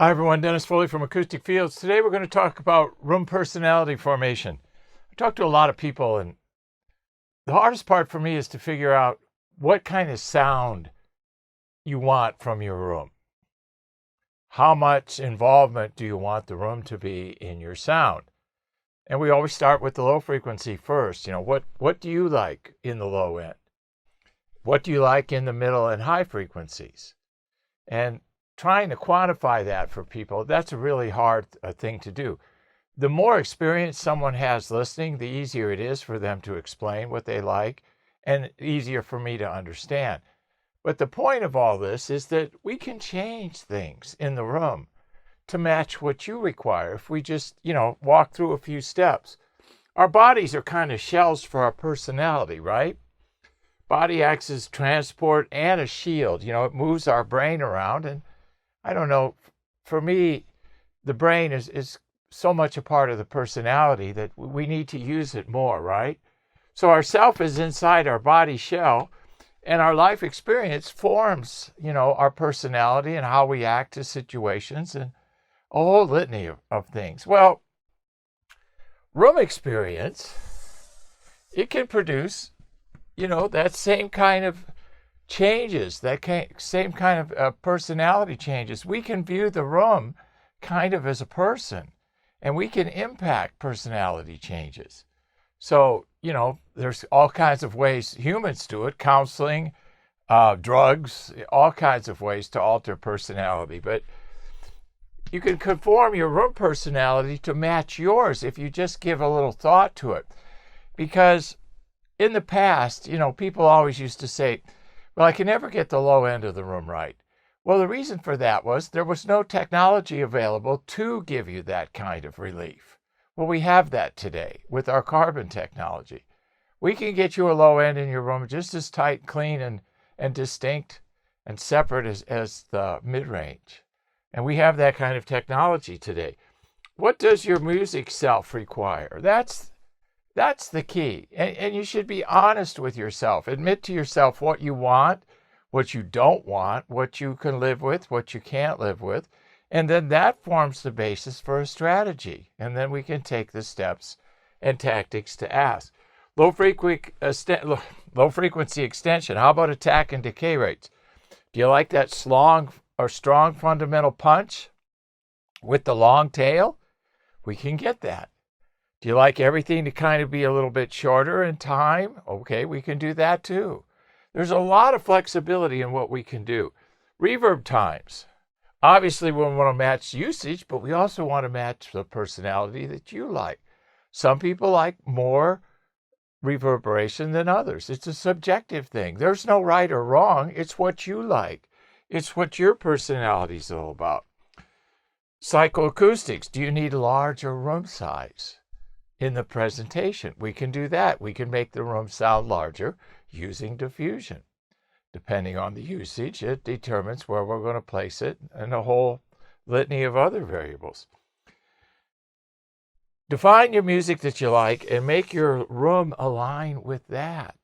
Hi everyone, Dennis Foley from Acoustic Fields. Today we're going to talk about room personality formation. I talk to a lot of people, and the hardest part for me is to figure out what kind of sound you want from your room. How much involvement do you want the room to be in your sound? And we always start with the low frequency first. What do you like in the low end? What do you like in the middle and high frequencies? And trying to quantify that for people, that's a really hard thing to do. The more experience someone has listening, the easier it is for them to explain what they like and easier for me to understand. But the point of all this is that we can change things in the room to match what you require if we just, walk through a few steps. Our bodies are kind of shells for our personality, right? Body acts as transport and a shield. It moves our brain around, and I don't know, for me, the brain is so much a part of the personality that we need to use it more, right? So our self is inside our body shell, and our life experience forms, our personality and how we act to situations and a whole litany of things. Well, room experience, it can produce, that same kind of changes, same kind of personality changes. We can view the room kind of as a person, and we can impact personality changes. So, there's all kinds of ways humans do it, counseling, drugs, all kinds of ways to alter personality. But you can conform your room personality to match yours if you just give a little thought to it. Because in the past, people always used to say, well, I can never get the low end of the room right. Well, the reason for that was there was no technology available to give you that kind of relief. Well, we have that today with our carbon technology. We can get you a low end in your room just as tight, clean, and distinct and separate as the mid-range. And we have that kind of technology today. What does your music self require? That's the key. And you should be honest with yourself. Admit to yourself what you want, what you don't want, what you can live with, what you can't live with. And then that forms the basis for a strategy. And then we can take the steps and tactics to ask. Low frequency extension. How about attack and decay rates? Do you like that strong fundamental punch with the long tail? We can get that. Do you like everything to kind of be a little bit shorter in time? Okay, we can do that too. There's a lot of flexibility in what we can do. Reverb times. Obviously, we want to match usage, but we also want to match the personality that you like. Some people like more reverberation than others. It's a subjective thing. There's no right or wrong. It's what you like. It's what your personality is all about. Psychoacoustics. Do you need larger room size in the presentation? We can do that. We can make the room sound larger using diffusion. Depending on the usage, it determines where we're going to place it and a whole litany of other variables. Define your music that you like and make your room align with that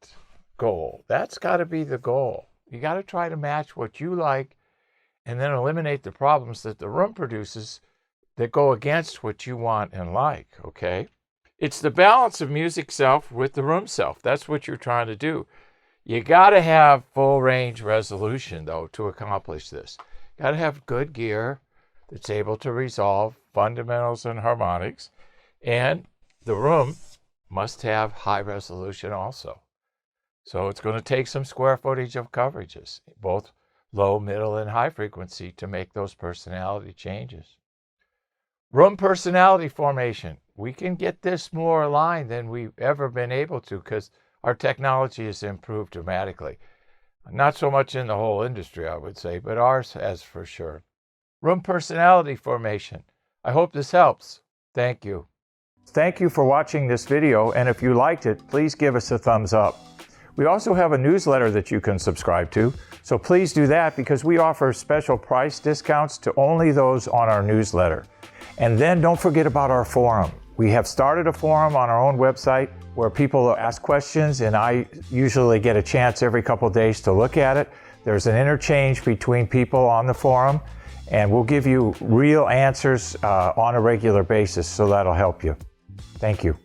goal. That's got to be the goal. You got to try to match what you like and then eliminate the problems that the room produces that go against what you want and like, okay? It's the balance of music self with the room self. That's what you're trying to do. You got to have full range resolution, though, to accomplish this. Got to have good gear that's able to resolve fundamentals and harmonics. And the room must have high resolution also. So it's going to take some square footage of coverages, both low, middle, and high frequency, to make those personality changes. Room personality formation. We can get this more aligned than we've ever been able to because our technology has improved dramatically. Not so much in the whole industry, I would say, but ours has for sure. Room personality formation. I hope this helps. Thank you. Thank you for watching this video, and if you liked it, please give us a thumbs up. We also have a newsletter that you can subscribe to, so please do that because we offer special price discounts to only those on our newsletter. And then don't forget about our forum. We have started a forum on our own website where people ask questions, and I usually get a chance every couple of days to look at it. There's an interchange between people on the forum, and we'll give you real answers on a regular basis, so that'll help you. Thank you.